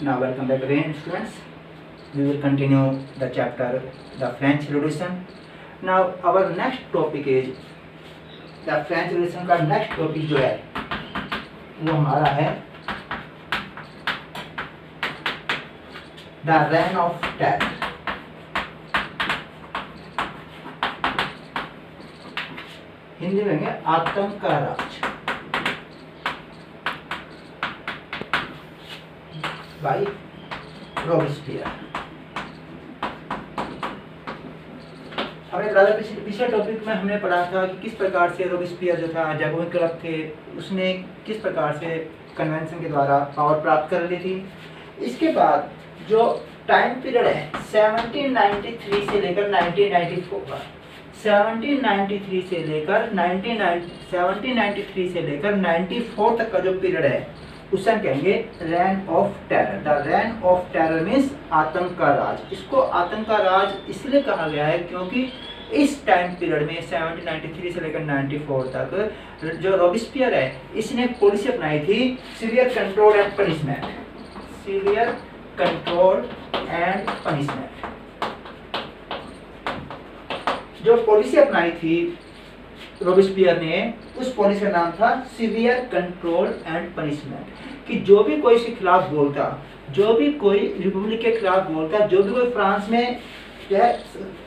Now welcome back again students. We will continue the chapter the French Revolution. Now our next topic is the French Revolution का next topic जो है वो हमारा है the Reign of Terror. Hindi में है आतंक का राज बाई रॉबेस्पियर। हमें पिछले टॉपिक में हमने पढ़ा था कि किस प्रकार से रॉबेस्पियर जो था जैकोबिन क्लब थे उसने किस प्रकार से कन्वेंशन के द्वारा पावर प्राप्त कर ली थी। इसके बाद जो टाइम पीरियड है 1793 से लेकर 1994 1793 से लेकर 94 तक का जो पीरियड है उसे हम कहेंगे rain of terror. The rain of terror means आतंक का राज। इसको आतंक का राज इसलिए कहा गया है क्योंकि इस टाइम पीरियड में 1793 से लेकर 94 तक जो रॉबेस्पियर है इसने पॉलिसी अपनाई थी severe control and punishment. Severe control and punishment जो पॉलिसी अपनाई थी रॉबेस्पियर ने उस पॉलिसी का नाम था सीवियर कंट्रोल एंड पनिशमेंट। कि जो भी कोई इसके खिलाफ बोलता, जो भी कोई रिपब्लिक के खिलाफ बोलता, जो भी कोई फ्रांस में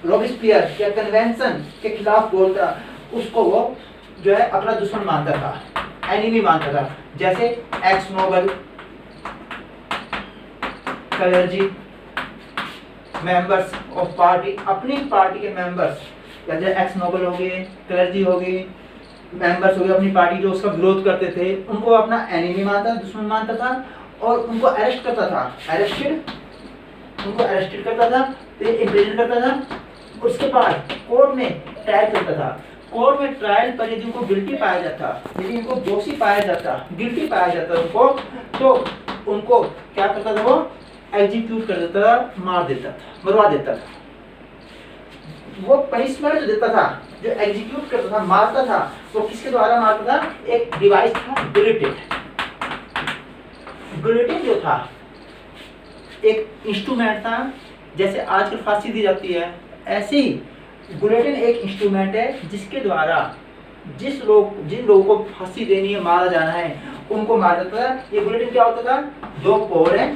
रॉबेस्पियर या कन्वेंशन के खिलाफ बोलता उसको वो जो है अपना दुश्मन मानता था, एनिमी मानता था। जैसे ex noble, clergy, members of party, अपनी पार्टी के मेंबर्स जैसे एक्स नोबल हो गए, क्लर्जी हो गई, मेंबर्स हो गए अपनी पार्टी जो उसका विरोध करते थे उनको अपना एनिमी मानता, दुश्मन मानता था और उनको अरेस्ट करता था। उनको अरेस्टेड करता था, फिर इम्प्रिजन करता था। उसके बाद कोर्ट में ट्रायल करता था। कोर्ट में ट्रायल पर यदि उनको गिल्टी पाया जाता, यदि उनको दोषी पाया जाता, गिल्टी पाया जाता उनको, तो उनको क्या करता था, वो एग्जीक्यूट कर देता था, मार देता था, मरवा देता था। वो पनिशमेंट जो देता था, जो एग्जीक्यूट करता था, मारता था, वो किसके द्वारा मारता था? एक डिवाइस था गिलोटिन। गिलोटिन जो था एक इंस्ट्रूमेंट था, जैसे आजकल फांसी दी जाती है ऐसे ही गिलोटिन एक इंस्ट्रूमेंट है जिसके द्वारा जिन लोगों को फांसी देनी है, मारा जाना है, उनको मार देता था। ये गिलोटिन क्या होता था? दो पोर है,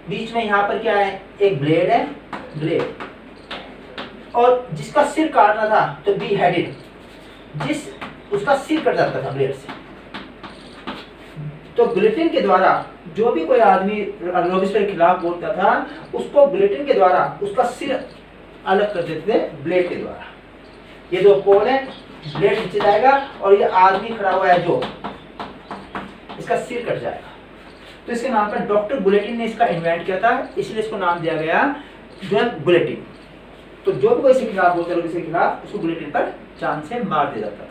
बीच में यहाँ पर क्या है? एक ब्लेड है, ब्लेड, और जिसका सिर काटना था तो बी हेडेड, जिस उसका सिर कट जाता था ब्लेड से। तो गिलोटिन के द्वारा जो भी कोई आदमी रॉबेस्पियर के खिलाफ बोलता था उसको गिलोटिन के द्वारा उसका सिर अलग कर देते थे ब्लेड के द्वारा। ये दो पोल है, ब्लेड नीचे जाएगा और ये आदमी खड़ा हुआ है जो इसका सिर कट जाएगा। तो इसके नाम पर डॉक्टर गिलोटिन ने इसका इन्वेंट किया था, इसलिए इसको नाम दिया गया जो है गिलोटिन। तो जो भी कोई इसके खिलाफ बोलता है इसके खिलाफ उसको गिलोटिन पर जान से मार दिया जाता था,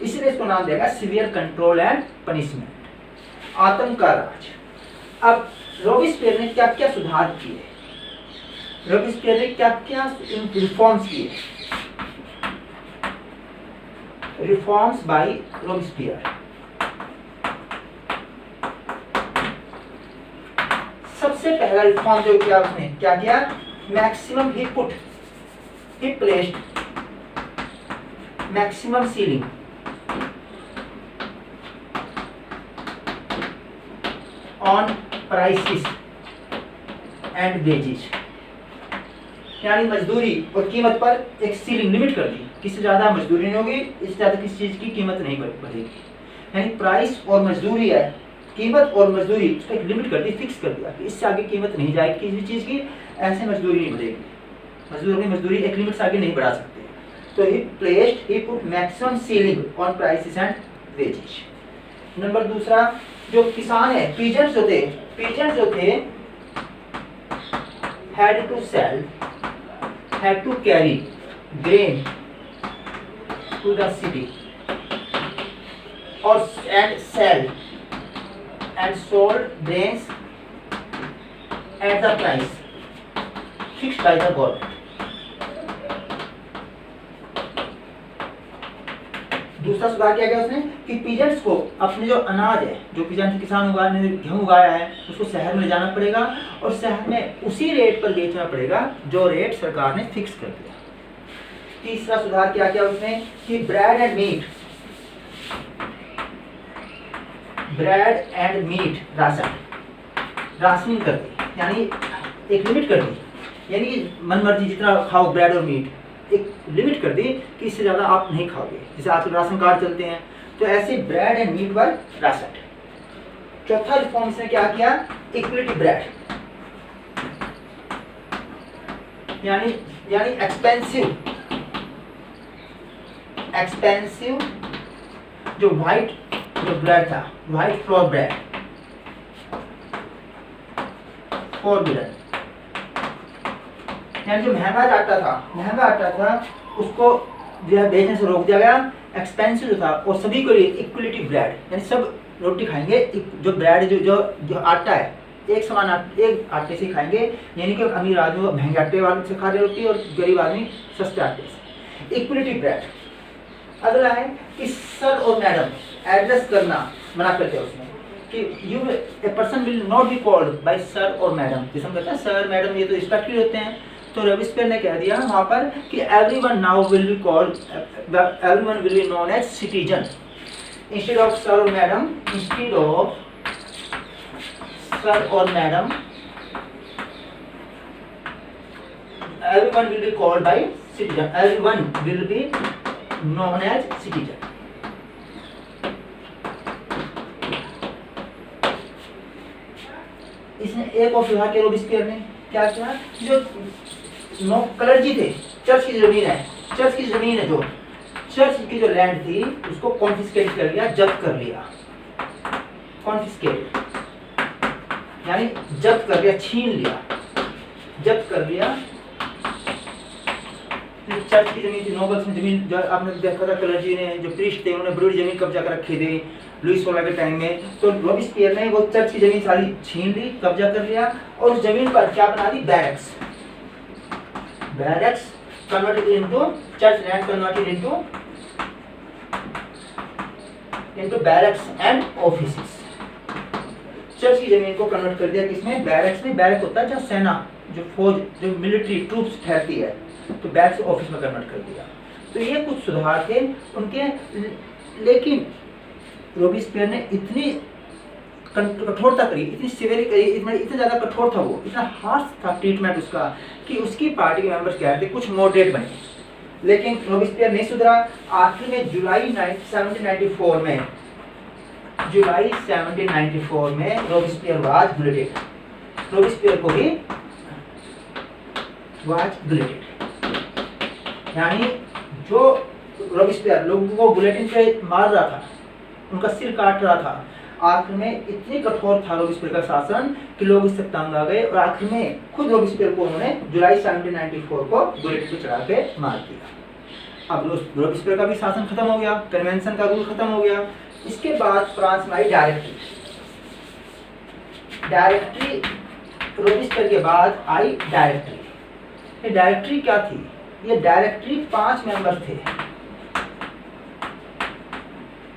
इसलिए इसको नाम दिया गया सीवियर कंट्रोल एंड पनिशमेंट, आतंक का राज। अब रॉबेस्पियर ने क्या क्या सुधार किए, रॉबेस्पियर ने क्या क्या रिफॉर्म्स किए? Reforms by Robespierre. सबसे पहला रिफॉर्म जो किया उसने क्या किया? Maximum he placed maximum ceiling on prices and wages। यानी मजदूरी और कीमत पर एक सीलिंग लिमिट कर दी, किससे ज्यादा मजदूरी नहीं होगी, इससे ज्यादा किसी चीज की कीमत नहीं बढ़ेगी। यानी प्राइस और मजदूरी है, कीमत और मजदूरी उसका एक लिमिट कर दी, फिक्स कर दिया कि इससे आगे कीमत नहीं जाएगी किसी भी चीज की, ऐसे मजदूरी नहीं बढ़ेगी। मजदूरी एक लिमिट से आगे नहीं बढ़ा सकते। तो he put maximum ceiling on prices and wages। Number दूसरा, जो किसान है, peasants जो थे had to carry grain to the city or and sold grains at the price fixed by the government। दूसरा सुधार किया गया उसने कि पीजेंट्स को अपने जो अनाज है, जो पीजेंट किसान उगाने गेहूँ उगाया है, उसको शहर में ले जाना पड़ेगा और शहर में उसी रेट पर बेचना पड़ेगा जो रेट सरकार ने फिक्स कर दिया। तीसरा सुधार क्या किया उसने कि ब्रेड एंड मीट राशनिंग कर दी, यानी एक लिमिट कर दी, यानी मन मर्जी जितना खाओ ब्रेड और मीट, एक लिमिट कर दी कि इससे ज़्यादा आप नहीं खाओगे। जैसे आजकल राशन कार्ड चलते हैं तो ऐसे bread and meat were ration. चौथा रिफॉर्म इसने क्या किया, इक्विलिटी ब्रेड, यानी एक्सपेंसिव जो ब्रेड था, व्हाइट फ्लोर ब्रेड फॉरबिडन, यानी जो महंगा आटा था उसको जो है बेचने से रोक दिया गया। एक्सपेंसिव जो था और सभी के लिए इक्वलिटी ब्रेड, यानी सब रोटी खाएंगे, जो ब्रेड जो आटा है एक समान एक आटे से खाएंगे, यानी कि अमीर आदमी महंगे आटे वाले से खा रहे रोटी और गरीब आदमी सस्ते आटे से, इक्वलिटी ब्रेड। अगला है कि सर और मैडम एड्रेस करना मना करते हैं उसमें कि a person will not be called by sir और मैडम। जैसे हम कहते हैं सर मैडम ये तो रिस्पेक्टफुल होते हैं, तो रॉबिस्पियर ने कह दिया वहाँ पर कि everyone will be known as citizen instead of sir or madam, everyone will be called by citizen, everyone will be known as citizen। इसने एक और सुधार किया रॉबिस्पियर ने, क्या किया, जो क्लर्जी थे, चर्च की जमीन है जो चर्च की जो लैंड थी उसको कॉन्फिस्केट कर लिया, जब्त कर लिया। कॉन्फिस्केट यानी जब्त कर लिया, छीन लिया, जब्त कर लिया। चर्च की जमीन थी, नोबल्स में जमीन, जो आपने देखा था क्लर्जी ने, जो प्रीस्ट थे उन्होंने बड़ी जमीन कब्जा कर रखी थी लुईस XVI के टाइम में, तो रॉबिस्पियर ने वो चर्च की जमीन सारी छीन ली, कब्जा कर लिया और उस जमीन पर क्या बना दी, barracks converted into church land, converted into barracks and offices. Church की जमीन को कन्वर्ट कर दिया किसमें, बैरक्स में। बैरक होता है जहाँ सेना, जो फौज, जो मिलिट्री ट्रूप्स ठहरती है, तो बैरक्स ऑफिस में कन्वर्ट कर दिया। तो ये कुछ सुधार थे उनके, लेकिन रॉबिस्पियर ने इतनी कठोरता करी, इतनी सिवियरिटी करी, इतना ज़्यादा कठोर था वो, इतना हार्श था ट्रीटमेंट उसका कि उसकी पार्टी के मेंबर्स क्या थे, कुछ मॉडरेट बने, लेकिन रॉबिस्पियर नहीं सुधरा। आखिर में जुलाई 1794 में रॉबिस्पियर वाज गिलेटेड, रॉबिस्पियर को भी वाज गिलेटेड, यानी जो रॉबिस्पियर लोगों को बुलेटिन पे मार रहा था, उनका सिर काट रहा था, आखिर में इतनी कठोर था रॉबिस्पियर का शासन कि लोग इससे तंग आ गए और आखिर में खुद रॉबिस्पियर को उन्होंने जुलाई 1794 को बुलेटिन पे चढ़ा के मार दिया। अब रॉबिस्पियर का भी शासन खत्म हो गया, कन्वेंशन का रूल खत्म हो गया। इसके बाद फ्रांस में आई डायरेक्टरी। रॉबिस्पियर के बाद आई डायरेक्टरी। ये डायरेक्टरी क्या थी, ये डायरेक्टरी 5 मेंबर थे।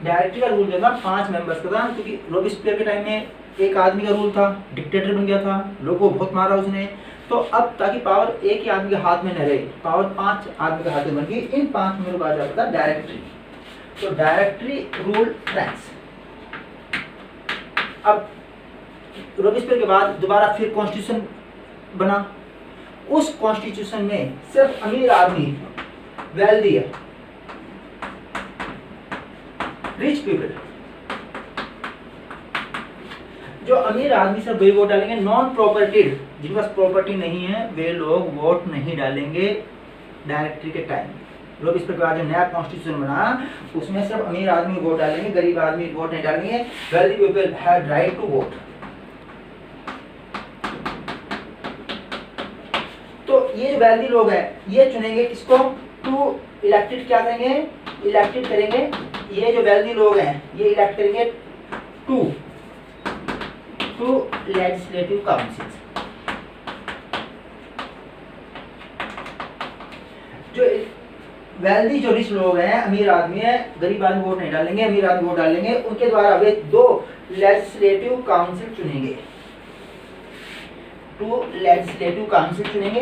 डायरेक्टरी का रूल जो था 5 मेंबर्स का था, क्योंकि रॉबिस्पियर के टाइम में एक आदमी का रूल था, डिक्टेटर बन गया था, लोगों को बहुत मारा उसने, तो अब ताकि पावर एक ही आदमी के हाथ में न रहे, पावर 5 आदमी के हाथ में बन गई। इन 5 मेंबरों का जाता था डायरेक्टरी। तो डायरेक्टरी रूल फ्रांस। अब रॉबिस्पियर के बाद दोबारा फिर कॉन्स्टिट्यूशन बना। उस कॉन्स्टिट्यूशन में सिर्फ अमीर आदमी, वेल्दी है, रिच पीपल, जो अमीर आदमी सब वही वोट डालेंगे। नॉन प्रॉपर्टीड, जिनके पास प्रॉपर्टी नहीं है वे लोग वोट नहीं डालेंगे डायरेक्टरी के टाइम। रॉबिस्पियर के बाद जो नया कॉन्स्टिट्यूशन बना उसमें सिर्फ अमीर आदमी वोट डालेंगे, गरीब आदमी वोट नहीं डालेंगे। Wealthy people had right to vote. तो ये जो वेल्दी लोग हैं ये चुनेंगे किसको, टू इलेक्टेड, क्या करेंगे, इलेक्टेड करेंगे। ये जो वेल्दी लोग हैं ये इलेक्ट करेंगे टू लेजिस्लेटिव काउंसिल्स। जो वेल्दी जो रिच लोग हैं, अमीर आदमी है, गरीब आदमी वोट नहीं डालेंगे, अमीर आदमी वोट डालेंगे, उनके द्वारा वे 2 लेजिस्लेटिव काउंसिल चुनेंगे, 2 लेजिस्लेटिव काउंसिल चुनेंगे।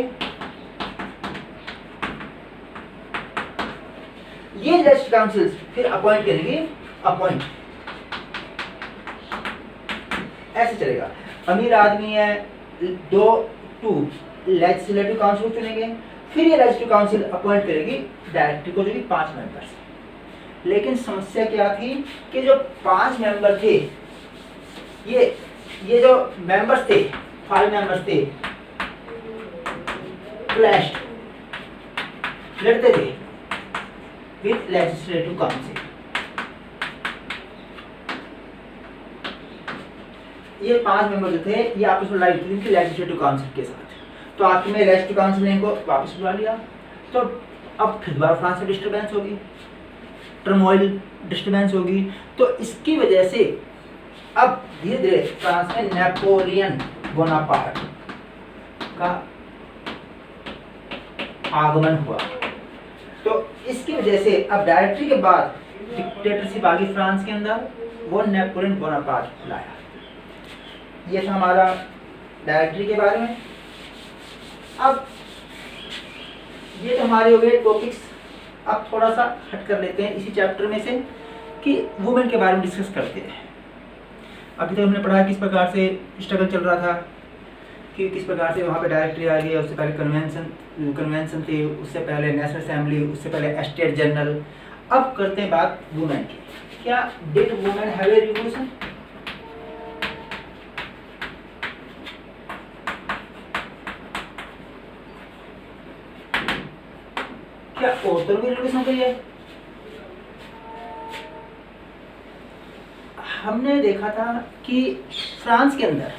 ये लेजिस्लेटिव काउंसिल फिर अपॉइंट करेंगे, अपॉइंट ऐसे चलेगा। अमीर आदमी है, 2 लेजिस्लेटिव काउंसिल चुनेंगे, फिर ये लेजिस्लेटिव काउंसिल अपॉइंट करेगी डायरेक्टरी को, जो कि 5 मेंबर्स। लेकिन समस्या क्या थी कि जो 5 मेंबर थे, ये जो मेंबर्स थे, 5 मेंबर्स थे, क्लैश लड़ते थे विद लेजिस्लेटिव काउंसिल। ये 5 मेंबर जो थे, ये आपस में लड़ाई थी लेजिस्लेटिव काउंसिल के साथ। तो आखिर में लेजिस्लेटिव काउंसिल ने इनको वापस बुला लिया। तो अब फिर दोबारा फ्रांस में डिस्टर्बेंस होगी, टर्मोइल डिस्टर्बेंस होगी। तो इसकी वजह से अब धीरे धीरे फ्रांस में नेपोलियन बोनापार्ट का आगमन हुआ। तो इसकी वजह से अब डायरेक्टरी के बाद डिक्टेटरशिप आ गई फ्रांस के अंदर, वो नेपोलियन बोनापार्ट लाया। ये था हमारा डायरेक्टरी के बारे में। अब ये तो हमारे हो गए टॉपिक्स। अब थोड़ा सा हट कर लेते हैं इसी चैप्टर में से कि वुमेन के बारे में डिस्कस करते हैं। अभी तक हमने पढ़ा किस प्रकार से स्ट्रगल चल रहा था, कि किस प्रकार से वहाँ पे डायरेक्टरी आ गई, उससे पहले कन्वेंशन थी, उससे पहले नेशनल असेंबली, उससे पहले स्टेट जनरल। अब करते हैं बात वुमेन की। क्या did women have a revolution? क्या औरतों की रिवॉल्यूशन करी है? हमने देखा था कि फ्रांस के अंदर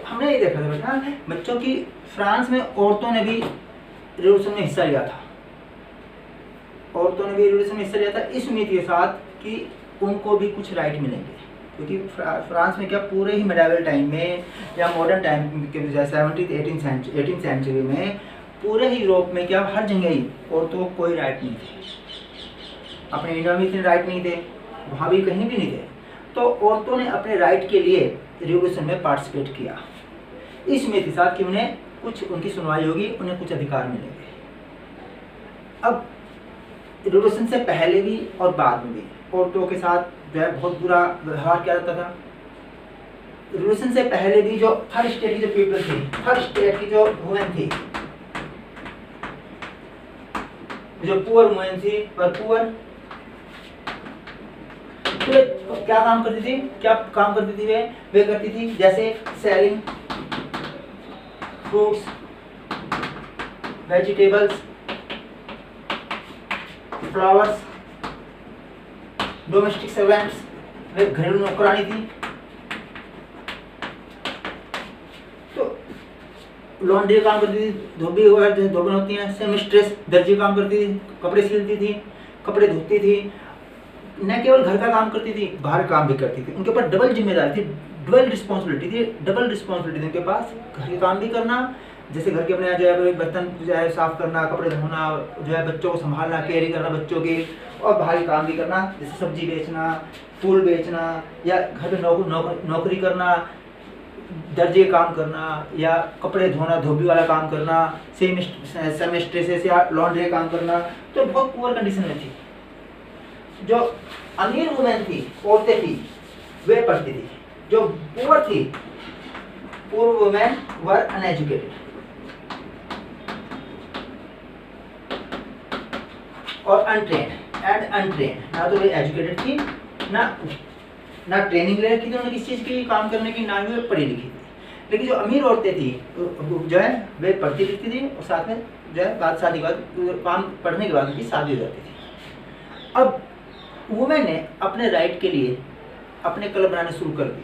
हमने ये देखा था बेटा बच्चों की, फ्रांस में औरतों ने भी रिवॉल्यूशन में हिस्सा लिया था। औरतों ने भी रिवॉल्यूशन में हिस्सा लिया था इस उम्मीद के साथ कि उनको भी कुछ राइट मिलेंगे, क्योंकि फ्रांस में क्या पूरे ही मेडावल टाइम में या मॉडर्न टाइम के बजाय 17th सेंचुरी में पूरे ही यूरोप में क्या हर जगह ही औरतों को कोई राइट नहीं थे। अपने इंडिया में इतने राइट नहीं थे, वहाँ भी कहीं भी नहीं थे। तो औरतों ने अपने राइट के लिए रिवॉल्यूशन में पार्टिसिपेट किया इस उम्मीद के साथ कि उन्हें कुछ उनकी सुनवाई होगी, उन्हें कुछ अधिकार मिलेंगे। अब रिवॉल्यूशन से पहले भी और बाद में भी औरतों के साथ जो है बहुत बुरा व्यवहार किया जाता था। रिवॉल्यूशन से पहले भी जो हर स्टेट की जो पीपल थी, हर स्टेट की जो वुमेन थी, जो पुअर वुमेन थी, पर पुअर तो क्या काम करती थी, वे करती थी जैसे selling fruits, vegetables, flowers, domestic servants, वे घरेलू नौकरानी थी। तो लॉन्ड्री काम करती थी, धोबी वगैरह धोबन होती हैं, सेमिस्ट्रेस दर्जी काम करती थी, कपड़े सिलती थी, कपड़े धोती थी, न केवल घर का काम करती थी, बाहर काम भी करती थी। उनके ऊपर डबल जिम्मेदारी थी, डबल रिस्पॉन्सिबिलिटी थी उनके पास, घर के काम भी करना, जैसे घर के अपने जो है बर्तन जो है साफ करना, कपड़े धोना, जो है बच्चों को संभालना, केयरिंग करना बच्चों की, और बाहरी काम भी करना, जैसे सब्जी बेचना, फूल बेचना, या घर में नौकरी करना, दर्जे काम करना, या कपड़े धोना, धोबी वाला काम करना, सेमिस्ट्रेसेस या लॉन्ड्री काम करना। तो बहुत पुअर कंडीशन में थी। जो अमीर वुमेन थी, औरतें थी, वे पढ़ती थी। जो पुअर थी, पुअर वुमेन वर अनएजुकेटेड और अनट्रेन्ड। ना तो वे एजुकेटेड थी, ना ट्रेनिंग ले रखी थी उन्होंने किसी चीज़ की काम करने की, ना ही वे पढ़ी लिखी थी। लेकिन जो अमीर औरतें थी जो है वे पढ़ती लिखती थी, और साथ में जो है शादी के बाद काम पढ़ने के बाद उनकी शादी हो जाती थी। अब वुमेन ने अपने राइट के लिए अपने क्लब बनाने शुरू कर दिए।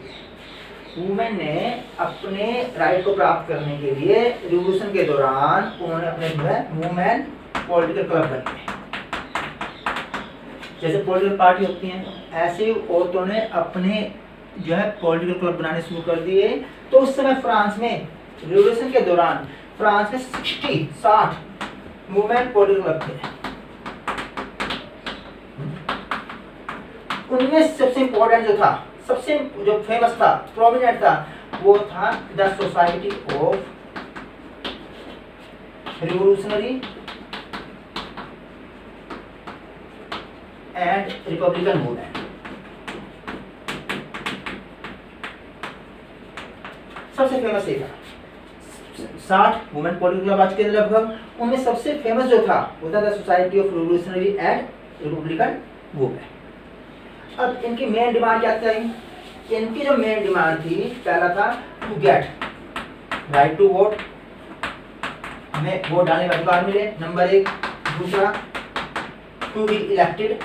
वुमेन ने अपने राइट को प्राप्त करने के लिए रिवॉल्यूशन के दौरान उन्होंने अपने जो है वुमेन पॉलिटिकल क्लब बनाए। जैसे पॉलिटिकल पार्टी होती हैं, ऐसे औरतों ने अपने जो है पॉलिटिकल क्लब बनाने शुरू कर दिए। तो उस समय फ्रांस में रिवॉल्यूशन के दौरान फ्रांस में 60 वुमेन पॉलिटिकल क्लब थे। उनमें सबसे इंपॉर्टेंट जो था, सबसे जो फेमस था, प्रोमिनेंट था, वो था the society of revolutionary and Republican movement. सबसे फेमस ये था। 60 वुमेन पॉलिटिकल क्लब आज के लगभग, उनमें सबसे फेमस जो था वो था the society of revolutionary and Republican movement. अब इनकी मेन डिमांड क्या थी? इनकी जो मेन डिमांड थी, पहला था to get right to vote, हमें वोट डालने का अधिकार मिले, नंबर 1। दूसरा, टू बी इलेक्टेड,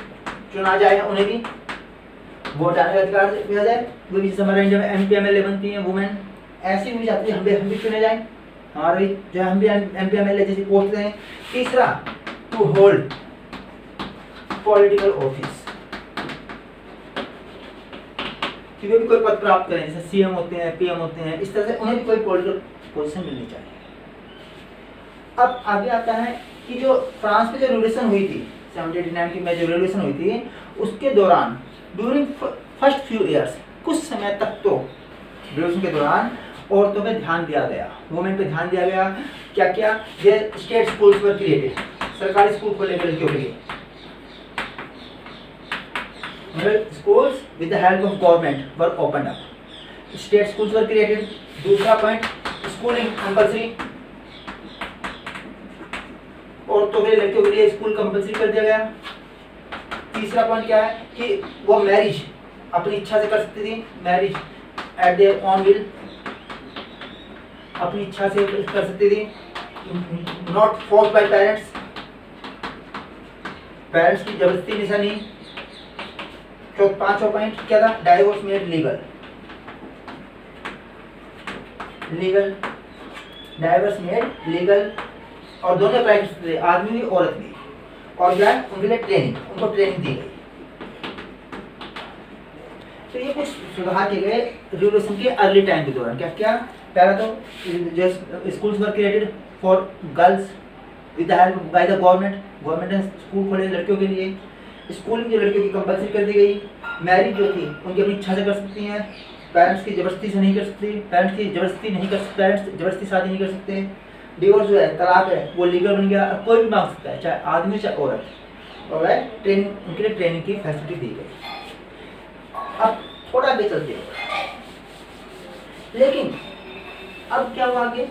चुना जाए, उन्हें भी वोट डालने का अधिकार दिया जाए। वो भी जैसे हमारे इंडिया में MP MLA बनती हैं वुमेन, ऐसी भी चाहती है हम भी चुने जाए, हमारे जो हम भी MP MLA जैसी पोस्ट हैं। तीसरा, टू होल्ड पॉलिटिकल ऑफिस, कि वे भी कोई पद प्राप्त करें, जैसे CM होते हैं, PM होते हैं, इस तरह से उन्हें भी कोई पॉलिटिकल पोजीशन मिलनी चाहिए। अब आगे आता है कि जो फ्रांस में जो रिवॉल्यूशन हुई थी 1789 में जो रिवॉल्यूशन हुई थी, उसके दौरान ड्यूरिंग फर्स्ट फ्यू इयर्स, कुछ समय तक तो रिवॉल्यूशन के दौरान औरतों पे ध्यान दिया गया, वुमेन पे ध्यान दिया गया। क्या क्या? ये स्टेट स्कूल्स वर क्रिएटेड, सरकारी स्कूल खोले गए लड़कियों के लिए, schools with the help of government were opened up. State schools were created. दूसरा पॉइंट, स्कूलिंग कंपल्सरी, औरतों के लिए, लड़कियों के लिए स्कूल कंपल्सरी कर दिया गया। तीसरा पॉइंट क्या है कि वो मैरिज अपनी इच्छा से कर सकती थी, marriage eight there on will, अपनी इच्छा से कर सकती थी, not forced bye parents, parents की जबरदस्ती निशा नहीं। पांचवा पॉइंट क्या था? Divorce made legal, divorce made legal, और दोनों प्रैक्टिस थे, आदमी भी औरत भी। और जो है उनके लिए ट्रेनिंग, उनको ट्रेनिंग दी गई। तो ये कुछ सुधार किए गए रिवॉल्यूशन के अर्ली टाइम के दौरान। क्या क्या? पहला तो जो schools were created for girls with the help by the government, government ने स्कूल खोले लड़कियों के लिए। स्कूलिंग जो लड़कियों की कंपल्सरी कर दी गई। मैरिज जो थी उनकी अपनी इच्छा से कर सकती हैं, पेरेंट्स की जबरदस्ती से नहीं कर सकती, पेरेंट्स जबरदस्ती शादी नहीं कर सकते। डिवोर्स जो है, तलाक है, वो लीगल बन गया, अब कोई भी मांग सकता है, चाहे आदमी चाहे औरत। और ट्रेनिंग, उनके लिए ट्रेनिंग की फैसिलिटी दी गई। अब थोड़ा आगे चलते हैं, लेकिन अब क्या हुआ आगे?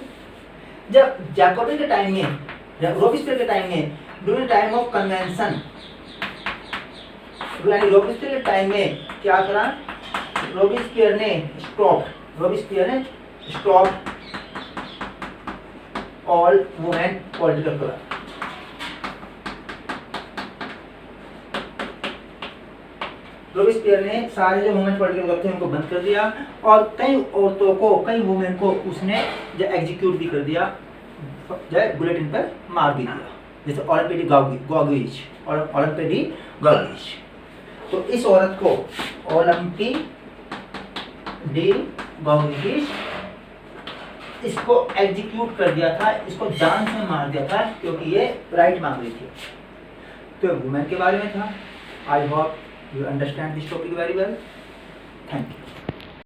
जब जैकोबिन के टाइम में, रोबिस्पियर के टाइम में, during time of convention, Robespierre के टाइम में क्या करा? रोबिस्पियर ने stop all women political club. Robespierre ने सारे जो वुमेन पॉलिटिकल क्लब थे उनको बंद कर दिया, और कई औरतों को, कई वुमेन को उसने जो एग्जीक्यूट भी कर दिया, जो बुलेटिन पर मार भी दिया, जैसे ओलंपे डी गॉगविच। तो इस औरत को ओलंपी डी गॉगविच, इसको एग्जीक्यूट कर दिया था, इसको जान से मार दिया था, क्योंकि ये राइट मांग रही थी। तो वुमेन के बारे में था। I hope you understand this topic very well. Thank you.